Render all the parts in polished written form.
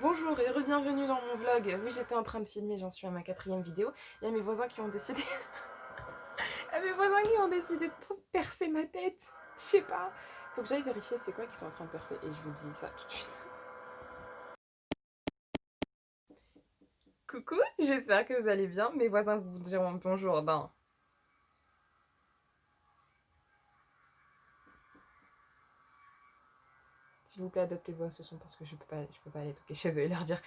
Bonjour et re-bienvenue dans mon vlog. Oui, j'étais en train de filmer, j'en suis à ma 4e vidéo. Il y a mes voisins qui ont décidé... Il y a mes voisins qui ont décidé de percer ma tête. Je sais pas. Faut que j'aille vérifier c'est quoi qu'ils sont en train de percer et je vous dis ça tout de suite. Coucou, j'espère que vous allez bien. Mes voisins vous diront bonjour dans... S'il vous plaît, adaptez-vous à ce son parce que je peux pas aller toquer chez eux et leur dire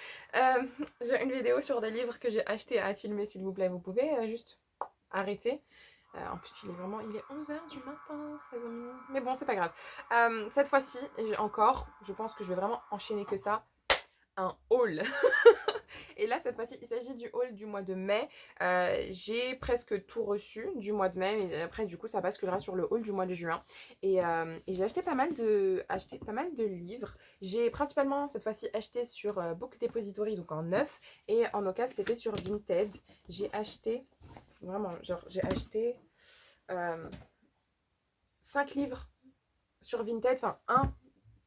j'ai une vidéo sur des livres que j'ai achetés à filmer, s'il vous plaît. Vous pouvez juste arrêter. En plus, il est 11h du matin, les amis. Mais bon, c'est pas grave. Cette fois-ci, encore, je pense que je vais vraiment enchaîner que ça. Un haul. Et là, cette fois-ci, il s'agit du haul du mois de mai. J'ai presque tout reçu du mois de mai. Et après, du coup, ça basculera sur le haul du mois de juin. Et j'ai acheté pas mal de livres. J'ai principalement, cette fois-ci, acheté sur Book Depository, donc en neuf. Et en occasion, c'était sur Vinted. J'ai acheté, vraiment, genre, j'ai acheté 5 livres sur Vinted. Enfin, un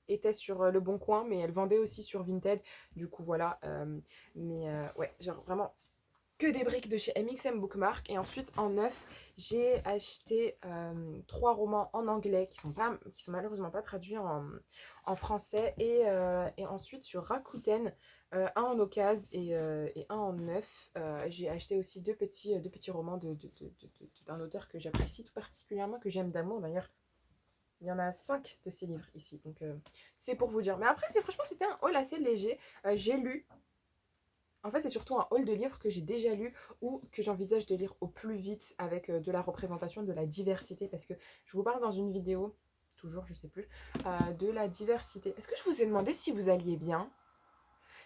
était sur Le Bon Coin, mais elle vendait aussi sur Vinted. Du coup, voilà. Ouais, genre vraiment que des briques de chez MXM Bookmark. Et ensuite, en neuf, j'ai acheté 3 romans en anglais qui sont malheureusement pas traduits en français. Et ensuite, sur Rakuten, un en occasion et un en neuf. J'ai acheté aussi deux petits romans d'un auteur que j'apprécie tout particulièrement, que j'aime d'amour d'ailleurs. Il y en a 5 de ces livres ici, donc c'est pour vous dire. Mais après, franchement, c'était un haul assez léger. J'ai lu, en fait, c'est surtout un haul de livres que j'ai déjà lu ou que j'envisage de lire au plus vite avec de la représentation, de la diversité, parce que je vous parle dans une vidéo, toujours, je sais plus, de la diversité. Est-ce que je vous ai demandé si vous alliez bien?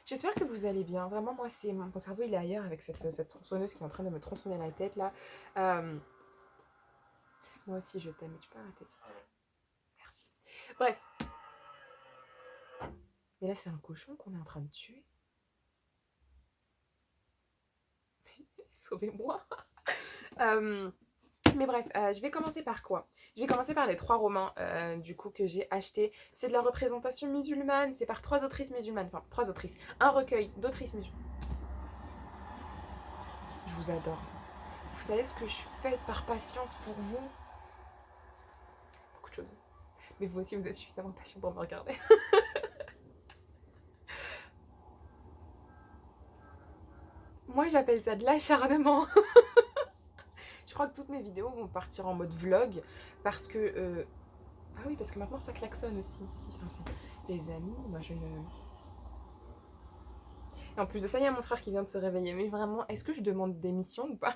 J'espère que vous allez bien. Vraiment, moi, mon cerveau, il est ailleurs avec cette tronçonneuse qui est en train de me tronçonner la tête, là. Moi aussi, je t'aime. Tu peux arrêter, s'il te plaît? Merci. Bref. Mais là, c'est un cochon qu'on est en train de tuer. Sauvez-moi. Mais bref, je vais commencer par quoi? Je vais commencer par les 3 romans du coup que j'ai achetés. C'est de la représentation musulmane, c'est par 3 autrices musulmanes, enfin 3 autrices, un recueil d'autrices musulmanes. Je vous adore. Vous savez ce que je fais par patience pour vous? Beaucoup de choses. Mais vous aussi, vous êtes suffisamment patient pour me regarder. Moi, j'appelle ça de l'acharnement. Je crois que toutes mes vidéos vont partir en mode vlog parce que... Ah oui, parce que maintenant ça klaxonne aussi ici. Enfin, les amis, moi je ne... Et en plus de ça, il y a mon frère qui vient de se réveiller. Mais vraiment, est-ce que je demande démission ou pas?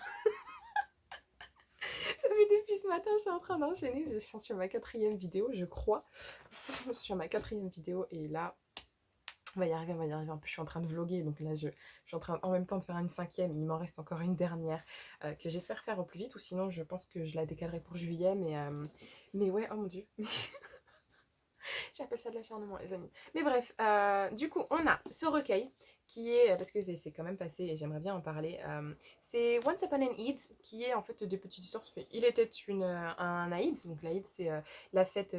Ça fait depuis ce matin, je suis en train d'enchaîner. Je suis sur ma 4e vidéo, je crois. Je suis sur ma 4e vidéo et là, on va y arriver, on va y arriver. En plus, je suis en train de vlogger, donc là, je suis en train en même temps de faire une 5e. Il m'en reste encore une dernière que j'espère faire au plus vite, ou sinon, je pense que je la décalerai pour juillet. Mais ouais, oh mon dieu. J'appelle ça de l'acharnement, les amis. Mais bref, du coup, on a ce recueil qui est, parce que c'est quand même passé et j'aimerais bien en parler, c'est Once Upon an Eid, qui est en fait des petites histoires. Il était un Aïd, donc l'Aïd c'est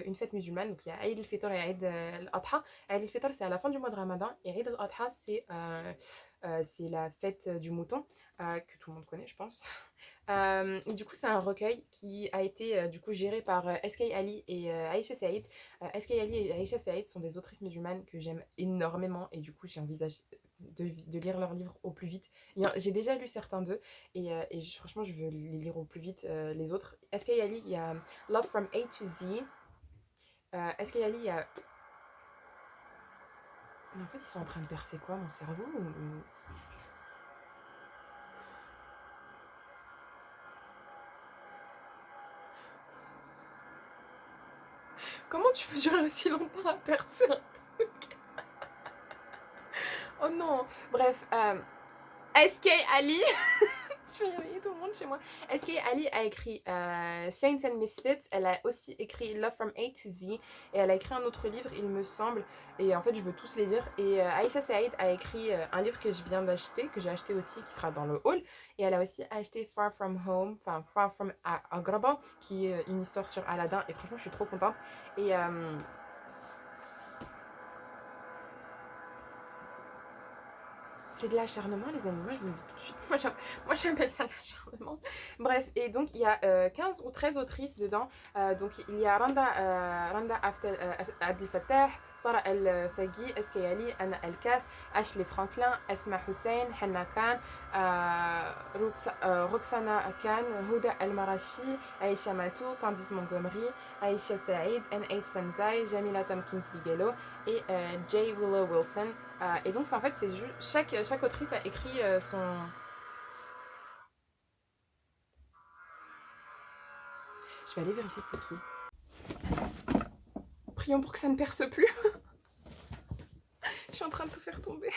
une fête musulmane, donc il y a Aïd al-Fitr et Aïd al-Adha. Aïd al-Fitr c'est à la fin du mois de Ramadan et Aïd al-Adha c'est la fête du mouton, que tout le monde connaît je pense. Et du coup, c'est un recueil qui a été du coup géré par S.K. Ali et Aïcha Saïd. S.K. Ali et Aïcha Saïd sont des autrices musulmanes que j'aime énormément et du coup, j'envisage de lire leurs livres au plus vite. J'ai déjà lu certains d'eux et franchement, je veux les lire au plus vite les autres. S.K. Ali, il y a Love from A to Z. S.K. Ali, il y a... Mais en fait, ils sont en train de percer quoi, mon cerveau ou... Comment tu peux durer aussi longtemps à percer un truc? Oh non. Bref, S.K. Ali, je vais réveiller tout le monde chez moi. S.K. Ali a écrit Saints and Misfits. Elle a aussi écrit Love from A to Z. Et elle a écrit un autre livre, il me semble. Et en fait, je veux tous les lire. Et Aïcha Saïd a écrit un livre que je viens d'acheter, que j'ai acheté aussi, qui sera dans le haul. Et elle a aussi acheté Far From Home, enfin Far From Agrabah, qui est une histoire sur Aladdin. Et franchement, je suis trop contente. Et C'est de l'acharnement, les amis. Moi, je vous le dis tout de suite. Moi j'appelle ça l'acharnement. Bref, et donc, il y a 15 ou 13 autrices dedans. Donc, il y a Randa Abdel Fattah, Sarah El-Faghi, Eskayali, Anna El-Kaf, Ashley Franklin, Esma Hussein, Hanna Khan, Roxana Khan, Huda El-Marashi, Aisha Matou, Candice Montgomery, Aisha Saïd, N.H. Samzai, Jamila Tompkins Bigelow et J. Willow Wilson. Et donc, en fait, c'est juste chaque autrice a écrit son. Je vais aller vérifier c'est qui. Prions pour que ça ne perce plus. Je suis en train de tout faire tomber.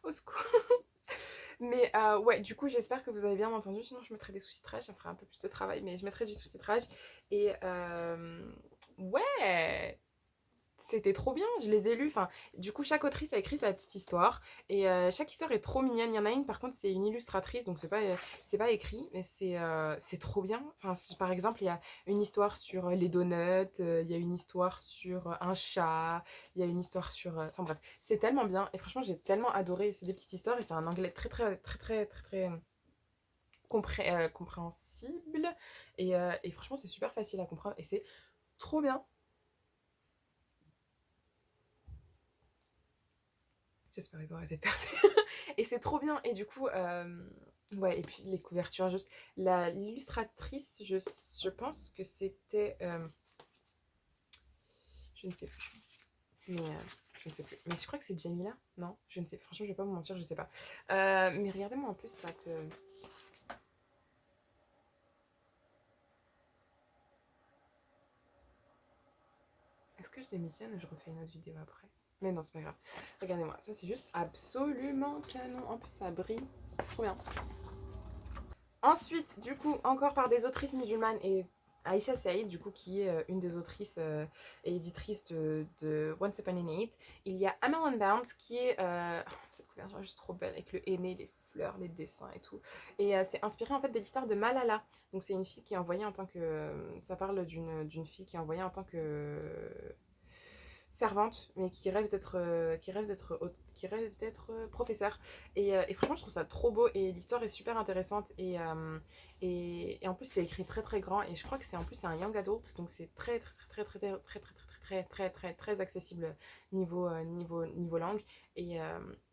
Au secours. Mais ouais, du coup, j'espère que vous avez bien entendu. Sinon, je mettrai des sous-titrages. Ça ferait un peu plus de travail, mais je mettrai du sous-titrage. Et ouais, c'était trop bien, je les ai lus. Enfin, du coup, chaque autrice a écrit sa petite histoire. Et chaque histoire est trop mignonne. Il y en a une, par contre, c'est une illustratrice, donc c'est pas écrit, mais c'est trop bien. Enfin, par exemple, il y a une histoire sur les donuts, il y a une histoire sur un chat, il y a une histoire sur. Enfin bref, c'est tellement bien. Et franchement, j'ai tellement adoré. C'est des petites histoires et c'est un anglais très compréhensible. Et franchement, c'est super facile à comprendre et c'est trop bien. J'espère qu'ils ont arrêté de percer. Et c'est trop bien. Et du coup, ouais, et puis les couvertures, juste. L'illustratrice, je pense que c'était. Je ne sais plus. Mais. Je ne sais plus. Mais je crois que c'est Jamila. Non, je ne sais. Franchement, je vais pas vous mentir, je sais pas. Mais regardez-moi en plus, ça te. Est-ce que je démissionne ou je refais une autre vidéo après? Mais non, c'est pas grave. Regardez-moi, ça c'est juste absolument canon. En plus, ça brille. C'est trop bien. Ensuite, du coup, encore par des autrices musulmanes et Aisha Saïd, du coup, qui est une des autrices et éditrices de Once Upon a Night. Il y a Emma Unbound, qui est... cette couverture est juste trop belle, avec le henné, les fleurs, les dessins et tout. Et c'est inspiré, en fait, de l'histoire de Malala. Donc, c'est une fille qui est envoyée en tant que... ça parle d'une fille qui est envoyée en tant que servante, mais qui rêve d'être professeur. Et franchement, je trouve ça trop beau et l'histoire est super intéressante et en plus c'est écrit très grand et je crois que c'est en plus c'est un young adult donc c'est très accessible niveau langue et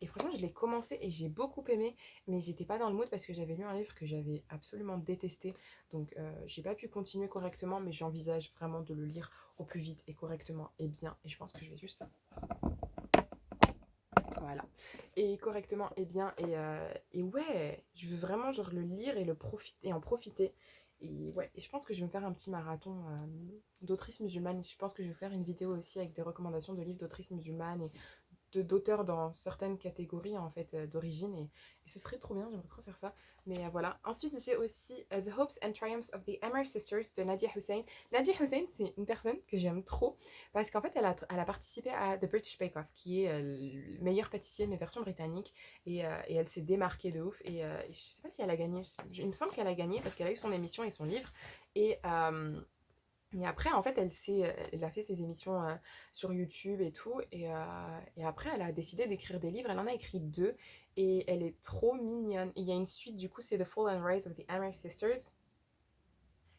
franchement je l'ai commencé et j'ai beaucoup aimé mais j'étais pas dans le mood parce que j'avais lu un livre que j'avais absolument détesté donc j'ai pas pu continuer correctement mais j'envisage vraiment de le lire au plus vite et correctement et bien. Et je pense que je vais juste... Voilà. Et correctement et bien. Et ouais, je veux vraiment genre le lire et, et en profiter. Et ouais, et je pense que je vais me faire un petit marathon d'autrices musulmanes. Je pense que je vais faire une vidéo aussi avec des recommandations de livres d'autrices musulmanes et d'auteurs dans certaines catégories en fait d'origine et ce serait trop bien, j'aimerais trop faire ça. Mais voilà. Ensuite, j'ai aussi The Hopes and Triumphs of the Amr Sisters de Nadia Hussein. Nadia Hussein, c'est une personne que j'aime trop parce qu'en fait, elle a participé à The British Bake Off, qui est le meilleur pâtissier, mais version britannique. Et elle s'est démarquée de ouf. Et je sais pas si elle a gagné. Il me semble qu'elle a gagné parce qu'elle a eu son émission et son livre. Et. Et après, en fait, elle a fait ses émissions sur YouTube et tout. Et après, elle a décidé d'écrire des livres. Elle en a écrit deux. Et elle est trop mignonne. Il y a une suite, du coup, c'est The Fall and Rise of the Amherst Sisters.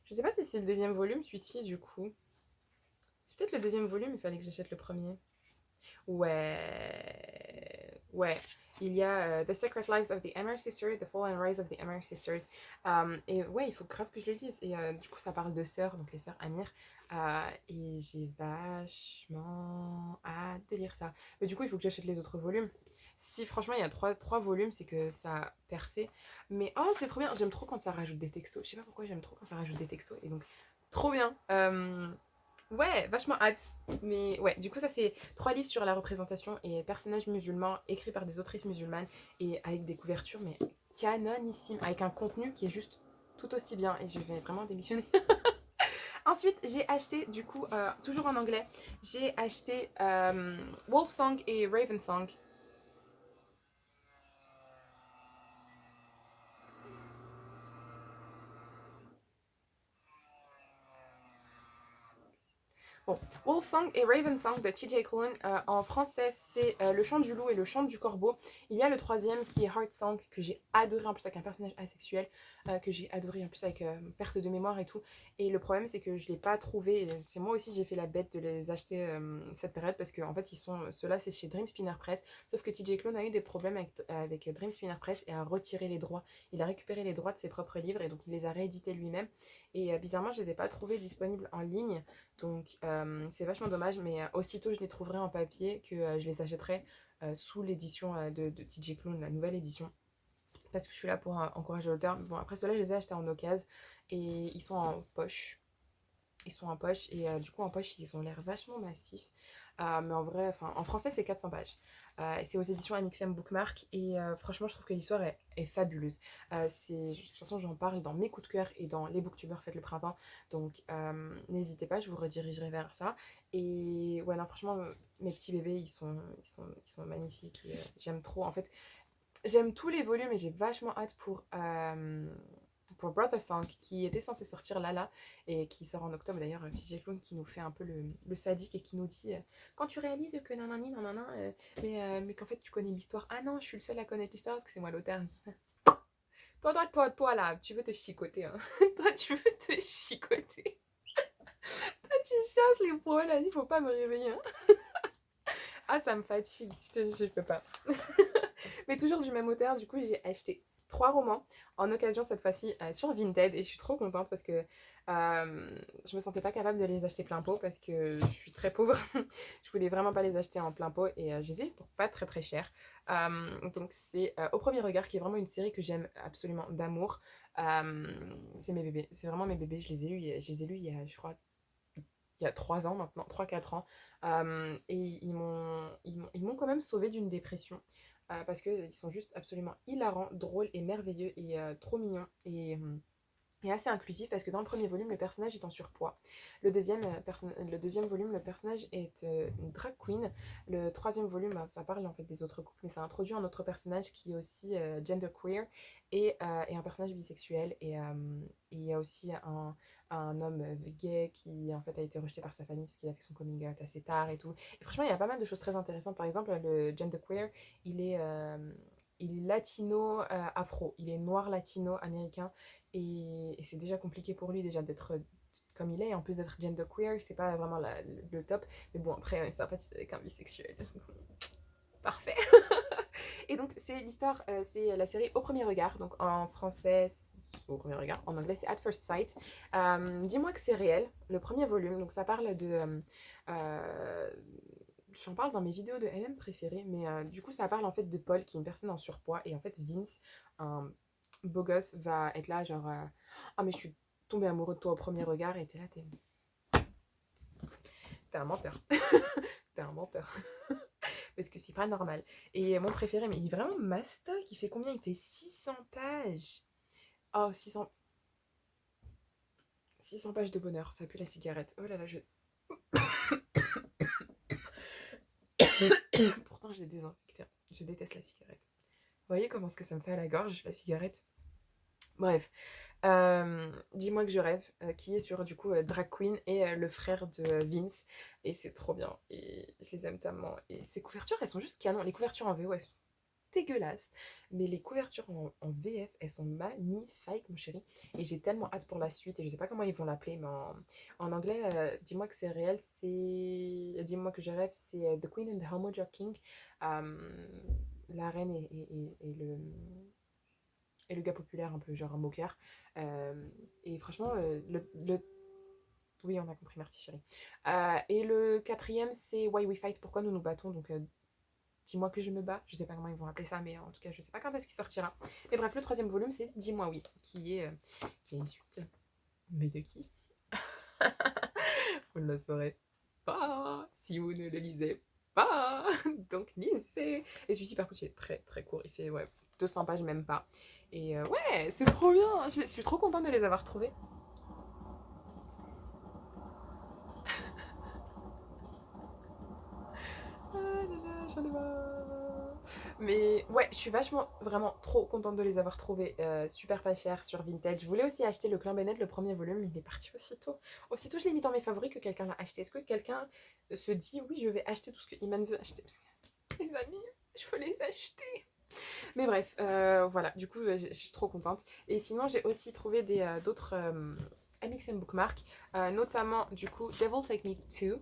Je sais pas si c'est le deuxième volume, celui-ci, du coup. C'est peut-être le deuxième volume, il fallait que j'achète le premier. Ouais. Ouais. Il y a The Secret Lives of the Amherst Sisters, The Fall and Rise of the Amherst Sisters. Et ouais, il faut grave que je le lise. Et du coup, ça parle de sœurs, donc les sœurs Amir. Et j'ai vachement hâte de lire ça. Mais du coup, il faut que j'achète les autres volumes. Si franchement, il y a trois volumes, c'est que ça a percé. Mais oh, c'est trop bien. J'aime trop quand ça rajoute des textos. Je sais pas pourquoi j'aime trop quand ça rajoute des textos. Et donc, trop bien. Ouais, vachement hâte. Mais ouais, du coup, ça c'est 3 livres sur la représentation et personnages musulmans écrits par des autrices musulmanes et avec des couvertures, mais canonissimes, avec un contenu qui est juste tout aussi bien. Et je vais vraiment démissionner. Ensuite, j'ai acheté, du coup, toujours en anglais, j'ai acheté Wolf Song et Raven Song. Bon, Wolf Song et Raven Song de TJ Klune. En français, c'est Le chant du loup et le chant du corbeau. Il y a le troisième qui est Heart Song, que j'ai adoré en plus avec un personnage asexuel, que j'ai adoré en plus avec perte de mémoire et tout. Et le problème, c'est que je ne l'ai pas trouvé. C'est moi aussi, j'ai fait la bête de les acheter cette période parce qu'en fait, ceux-là, c'est chez Dream Spinner Press. Sauf que TJ Klune a eu des problèmes avec Dream Spinner Press et a retiré les droits. Il a récupéré les droits de ses propres livres et donc il les a réédités lui-même. Et bizarrement, je ne les ai pas trouvés disponibles en ligne. Donc c'est vachement dommage, mais aussitôt je les trouverai en papier que je les achèterai sous l'édition de TJ Klune, la nouvelle édition. Parce que je suis là pour encourager l'auteur. Bon, après ceux-là, je les ai achetés en occasion et ils sont en poche. Ils sont en poche et du coup en poche ils ont l'air vachement massifs. Mais en vrai, en français c'est 400 pages. C'est aux éditions MXM Bookmark et franchement je trouve que l'histoire est fabuleuse. De toute façon j'en parle dans mes coups de cœur et dans les booktubers faites le printemps. Donc n'hésitez pas, je vous redirigerai vers ça. Et ouais non franchement mes petits bébés ils sont magnifiques. Et, j'aime trop. En fait j'aime tous les volumes et j'ai vachement hâte pour Brother Song qui était censé sortir là et qui sort en octobre d'ailleurs. TJ Klune qui nous fait un peu le sadique et qui nous dit quand tu réalises que nanani nanana mais qu'en fait tu connais l'histoire. Ah non, je suis le seul à connaître l'histoire parce que c'est moi l'auteur. Toi là, tu veux te chicoter hein. Toi tu veux te chicoter. Toi tu cherches les problèmes, il faut pas me réveiller hein. Ah ça me fatigue, je peux pas. Mais toujours du même auteur, du coup j'ai acheté 3 romans en occasion cette fois-ci sur Vinted et je suis trop contente parce que je me sentais pas capable de les acheter plein pot parce que je suis très pauvre. Je voulais vraiment pas les acheter en plein pot et je les ai pour pas très très cher. Donc c'est Au premier regard qui est vraiment une série que j'aime absolument d'amour. C'est mes bébés, c'est vraiment mes bébés, je les ai lus il y a je crois il y a 3 ans maintenant, 3 4 ans. Et ils m'ont quand même sauvé d'une dépression. Parce qu'ils sont juste absolument hilarants, drôles et merveilleux et trop mignons. Et assez inclusif parce que dans le premier volume, le personnage est en surpoids. Le deuxième volume, le personnage est une drag queen. Le troisième volume, ça parle en fait des autres couples, mais ça introduit un autre personnage qui est aussi genderqueer et un personnage bisexuel. Et il y a aussi un homme gay qui en fait a été rejeté par sa famille parce qu'il a fait son coming out assez tard et tout. Et franchement, il y a pas mal de choses très intéressantes. Par exemple, le genderqueer, il est... il est latino-afro, il est noir latino-américain et c'est déjà compliqué pour lui déjà d'être comme il est, et en plus d'être genderqueer, c'est pas vraiment le top. Mais bon, après, il sympathise avec un bisexuel. Parfait. Et donc, c'est la série Au premier regard. Donc, en français, Au premier regard. En anglais, c'est At First Sight. Dis-moi que c'est réel. Le premier volume. Donc, ça parle de. J'en parle dans mes vidéos de MM préférées, mais du coup, ça parle en fait de Paul, qui est une personne en surpoids. Et en fait, Vince, un beau gosse, va être là, genre. Ah, mais je suis tombée amoureux de toi au premier regard. Et t'es là, t'es un menteur. T'es un menteur. Parce que c'est pas normal. Et mon préféré, mais il est vraiment mastoc. Il fait combien? Il fait 600 pages. Oh, 600 pages de bonheur. Ça pue la cigarette. Oh là là, Pourtant, je l'ai désinfecté. Je déteste la cigarette. Vous voyez comment ce que ça me fait à la gorge, la cigarette? Bref. Dis-moi que je rêve, qui est sur du coup Drag Queen et le frère de Vince. Et c'est trop bien. Et je les aime tellement. Et ces couvertures, elles sont juste canon. Les couvertures en VO, elles sont dégueulasses. Mais les couvertures en VF, elles sont magnifiques, mon chéri. Et j'ai tellement hâte pour la suite. Et je sais pas comment ils vont l'appeler, mais en anglais, dis-moi que c'est réel, c'est. Dis-moi que je rêve, c'est The Queen and the Homoja King. La reine et le gars populaire, un peu genre un moqueur. Et franchement, oui, on a compris, merci chérie. Et le quatrième, c'est Why We Fight, pourquoi nous nous battons. Donc, dis-moi que je me bats. Je sais pas comment ils vont appeler ça, mais en tout cas, je sais pas quand est-ce qu'il sortira. Mais bref, le troisième volume, c'est Dis-moi oui, qui est une suite. Mais de qui? Vous ne le saurez pas si vous ne le lisez pas. Donc, lisez. Et celui-ci, par contre, il est très très court. Il fait 200 pages, même pas. Et ouais, c'est trop bien. Je suis trop contente de les avoir trouvés. Ah là là, j'en ai marre. Mais ouais, je suis vachement, vraiment trop contente de les avoir trouvés super pas chers sur Vinted. Je voulais aussi acheter le Clan Bennett, le premier volume, mais il est parti aussitôt. Aussitôt, je l'ai mis dans mes favoris que quelqu'un l'a acheté. Est-ce que quelqu'un se dit, oui, je vais acheter tout ce que Iman veut acheter? Parce que les amis, je veux les acheter. Mais bref, voilà, du coup, je suis trop contente. Et sinon, j'ai aussi trouvé d'autres MXM Bookmark, notamment, du coup, Devil Take Me To.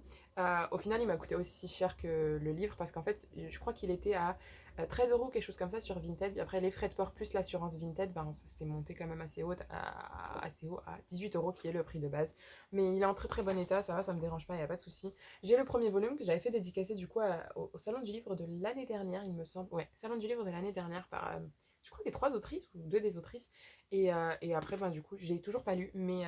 Au final, il m'a coûté aussi cher que le livre parce qu'en fait, je crois qu'il était à 13 euros, quelque chose comme ça sur Vinted. Puis après, les frais de port plus l'assurance Vinted, ben, ça s'est monté quand même assez haut, à 18 euros qui est le prix de base. Mais il est en très très bon état, ça va, ça me dérange pas, il n'y a pas de souci. J'ai le premier volume que j'avais fait dédicacer du coup au Salon du Livre de l'année dernière, il me semble. Ouais, Salon du Livre de l'année dernière par, je crois, les 3 autrices ou 2 des autrices. Et après, ben, du coup, j'ai toujours pas lu, mais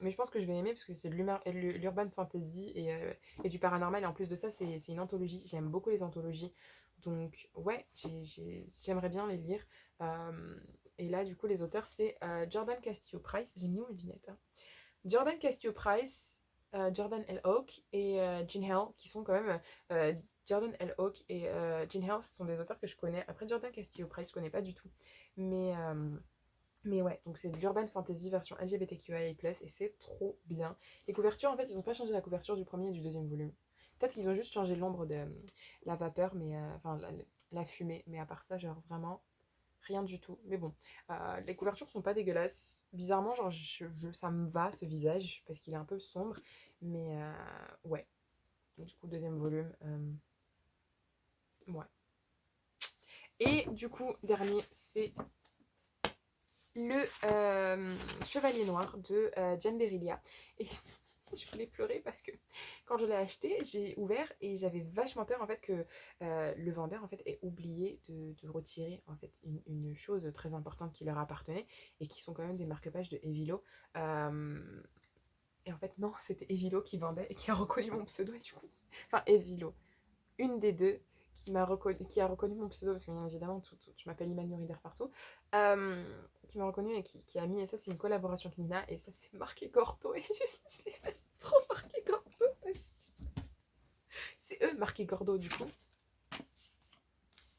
je pense que je vais aimer parce que c'est de l'urban fantasy et du paranormal. Et en plus de ça, c'est une anthologie. J'aime beaucoup les anthologies. Donc, ouais, j'aimerais bien les lire. Euh, et là, du coup, les auteurs, c'est Jordan Castillo-Price. J'ai mis où mes lunettes, hein. Jordan Castillo-Price, Jordan L. Oak et Jean Hell, qui sont quand même. Jordan L. Oak et Jean Hell, ce sont des auteurs que je connais. Après, Jordan Castillo-Price, je connais pas du tout. Mais. Mais ouais, donc c'est de l'urban fantasy version LGBTQIA+, et c'est trop bien. Les couvertures, en fait, ils ont pas changé la couverture du premier et du deuxième volume. Peut-être qu'ils ont juste changé l'ombre de la vapeur, mais enfin la fumée. Mais à part ça, genre vraiment rien du tout. Mais bon, les couvertures sont pas dégueulasses. Bizarrement, genre ça me va ce visage parce qu'il est un peu sombre. Mais ouais, du coup deuxième volume, ouais. Et du coup dernier, c'est le Chevalier Noir de Diane Berrilia. Et je voulais pleurer parce que quand je l'ai acheté, j'ai ouvert et j'avais vachement peur en fait que le vendeur en fait ait oublié de retirer en fait une chose très importante qui leur appartenait et qui sont quand même des marque-pages de Evilo. Euh, et en fait non, c'était Evilo qui vendait et qui a reconnu mon pseudo et du coup, enfin Evilo, une des deux qui a reconnu mon pseudo, parce que bien évidemment, je m'appelle Iman Reader partout, qui m'a reconnu et qui a mis, et ça c'est une collaboration avec Nina, et ça c'est marqué Gordo, et je les aime trop marqué Gordo. C'est eux marqué Gordo du coup.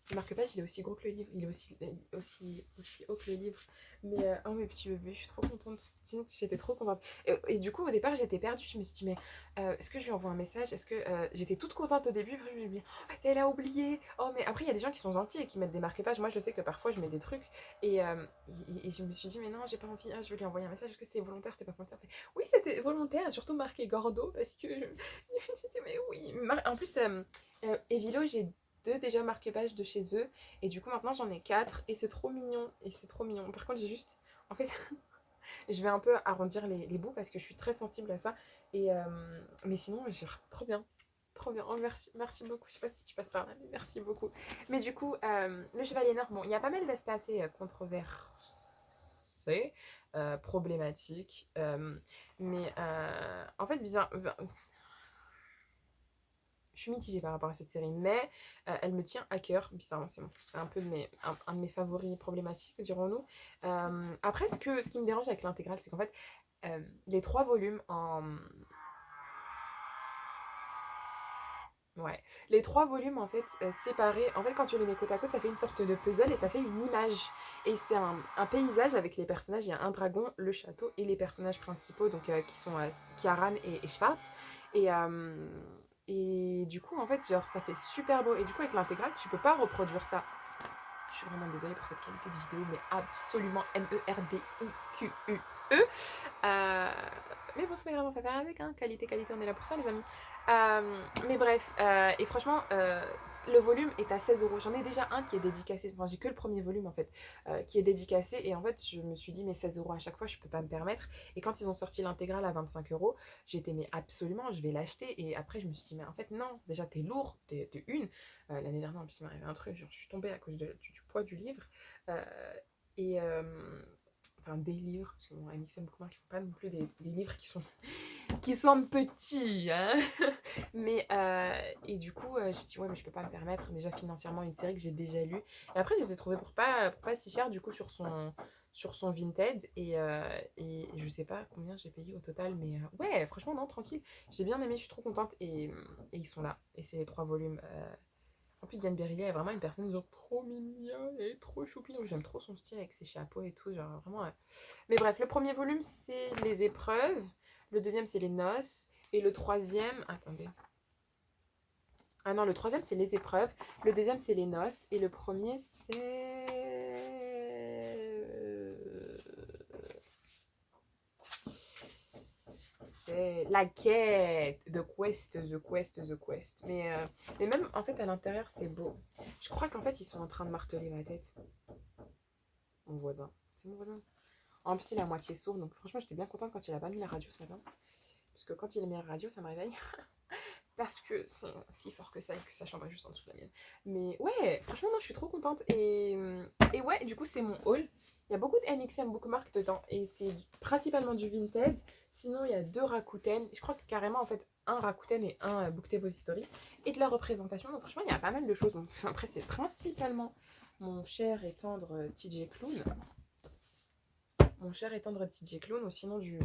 Le marque-page, il est aussi gros que le livre, il est aussi haut que le livre. Mais oh mes petits bébés, je suis trop contente. J'étais trop contente. Et du coup, au départ, j'étais perdue. Je me suis dit, mais est-ce que je lui envoie un message? Est-ce que j'étais toute contente au début? Après, je me suis dit, oh, elle a oublié. Oh, mais après, il y a des gens qui sont gentils et qui mettent des marque-pages. Moi, je sais que parfois, je mets des trucs. Et je me suis dit, mais non, j'ai pas envie. Je vais lui envoyer un message. Est-ce que c'est volontaire? C'était pas volontaire? Oui, c'était volontaire et surtout marqué Gordo parce que j'étais, mais oui. En plus, Evilo, j'ai déjà marque-pages de chez eux. Et du coup, maintenant, j'en ai 4. Et c'est trop mignon. Et c'est trop mignon. Par contre, j'ai juste. En fait, je vais un peu arrondir les bouts parce que je suis très sensible à ça. Mais sinon, j'ai trop bien. Trop bien. Oh, merci beaucoup. Je sais pas si tu passes par là, mais merci beaucoup. Mais du coup, le Chevalier Noir, bon, il y a pas mal d'aspects assez controversés, problématiques. Mais en fait, bizarre. Je suis mitigée par rapport à cette série, mais elle me tient à cœur. Bizarrement, c'est un peu un de mes favoris problématiques, dirons-nous. Après, ce qui me dérange avec l'intégrale, c'est qu'en fait, les 3 volumes en. Ouais. Les 3 volumes, en fait, séparés, en fait, quand tu les mets côte à côte, ça fait une sorte de puzzle et ça fait une image. Et c'est un paysage avec les personnages. Il y a un dragon, le château et les personnages principaux, donc qui sont Kiaran et Schwartz. Et, euh, et du coup, en fait, genre, ça fait super beau. Et du coup, avec l'intégrale, tu peux pas reproduire ça. Je suis vraiment désolée pour cette qualité de vidéo, mais absolument MERDIQUE. Euh, mais bon, c'est pas grave, on va faire avec, hein. Qualité, qualité, on est là pour ça, les amis. Mais bref, et franchement, le volume est à 16 euros. J'en ai déjà un qui est dédicacé. Enfin, j'ai que le premier volume en fait, qui est dédicacé. Et en fait, je me suis dit, mais 16 euros à chaque fois, je peux pas me permettre. Et quand ils ont sorti l'intégrale à 25 euros, j'étais, mais absolument, je vais l'acheter. Et après, je me suis dit, mais en fait, non, déjà, t'es lourd, t'es une. L'année dernière, en plus, il m'est arrivé un truc, genre, je suis tombée à cause du poids du livre. Euh, et. Enfin, des livres, parce que bon, MXM Bookmark, ils font pas non plus des livres qui sont petits, hein. Mais, et du coup, j'ai dit, ouais, mais je peux pas me permettre déjà financièrement une série que j'ai déjà lue. Et après, je les ai trouvés pour pas si cher, du coup, sur son Vinted. Et je sais pas combien j'ai payé au total, mais ouais, franchement, non, tranquille. J'ai bien aimé, je suis trop contente. Et ils sont là. Et c'est les 3 volumes. En plus, Diane Berrilia est vraiment une personne genre trop mignonne, elle est trop choupie. J'aime trop son style avec ses chapeaux et tout, genre vraiment. Mais bref, le premier volume, c'est les épreuves. Le deuxième, c'est les noces. Et le troisième, attendez. Ah non, le troisième, c'est les épreuves. Le deuxième, c'est les noces. Et le premier, c'est... C'est la quête. The Quest, The Quest, The Quest. Mais même, en fait, à l'intérieur, c'est beau. Je crois qu'en fait, ils sont en train de marteler ma tête. Mon voisin. C'est mon voisin. En plus, il est à moitié sourd. Donc, franchement, j'étais bien contente quand il a pas mis la radio ce matin. Parce que quand il a mis la radio, ça me réveille. Parce que c'est si fort que ça et que sa chambre est juste en dessous de la mienne. Mais ouais, franchement, non, je suis trop contente. Et ouais, du coup, c'est mon haul. Il y a beaucoup de MXM Bookmark dedans et c'est principalement du Vinted. Sinon, il y a 2 Rakuten. Je crois que carrément, en fait, un Rakuten et un Book Depository. Et de la représentation. Donc, franchement, il y a pas mal de choses. Donc, après, c'est principalement mon cher et tendre TJ Clown. Mon cher et tendre TJ Clown ou sinon du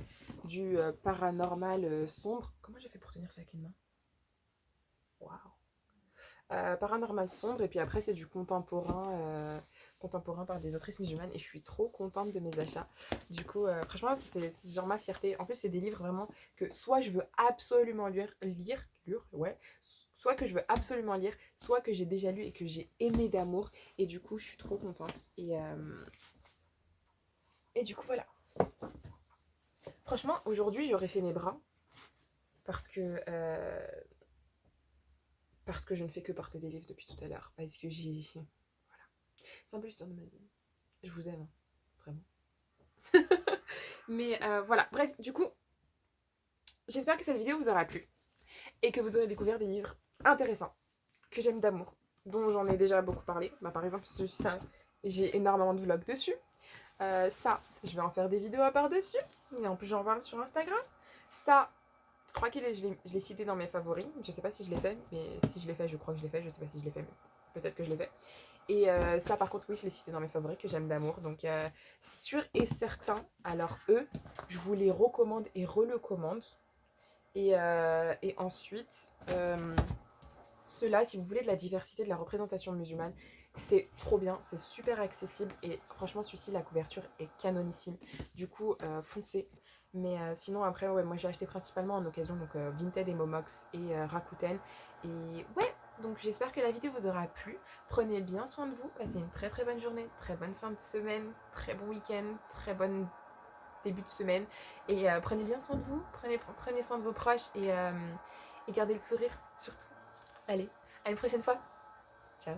paranormal sombre. Comment j'ai fait pour tenir ça avec une main? Waouh! Paranormal sombre et puis après c'est du contemporain par des autrices musulmanes et je suis trop contente de mes achats. Du coup, franchement, c'est genre ma fierté. En plus, c'est des livres vraiment que soit je veux absolument lire, ouais, soit que je veux absolument lire, soit que j'ai déjà lu et que j'ai aimé d'amour. Et du coup, je suis trop contente. Et du coup, voilà. Franchement, aujourd'hui, j'aurais fait mes bras parce que, euh, parce que je ne fais que porter des livres depuis tout à l'heure. Parce que j'ai... Voilà. C'est un peu l'histoire de ma vie. Je vous aime, hein, vraiment. Mais voilà, bref, du coup, j'espère que cette vidéo vous aura plu et que vous aurez découvert des livres intéressants que j'aime d'amour, dont j'en ai déjà beaucoup parlé. Bah, par exemple, ça, j'ai énormément de vlogs dessus. Ça, je vais en faire des vidéos à part dessus. Et en plus, j'en parle sur Instagram. Ça, je crois que je l'ai cité dans mes favoris. Je sais pas si je l'ai fait, mais si je l'ai fait, je crois que je l'ai fait. Je sais pas si je l'ai fait, mais peut-être que je l'ai fait. Et ça, par contre, oui, je l'ai cité dans mes favoris que j'aime d'amour. Donc, sûr et certain. Alors, eux, je vous les recommande et recommande. Et ensuite, ceux-là, si vous voulez de la diversité, de la représentation musulmane, c'est trop bien, c'est super accessible. Et franchement, celui-ci, la couverture est canonissime. Du coup, foncez. Mais sinon, après, ouais, moi j'ai acheté principalement en occasion, donc Vinted et Momox et Rakuten. Et ouais, donc j'espère que la vidéo vous aura plu. Prenez bien soin de vous, passez une très très bonne journée, très bonne fin de semaine, très bon week-end, très bon début de semaine. Et prenez bien soin de vous, prenez soin de vos proches et gardez le sourire surtout. Allez, à une prochaine fois. Ciao.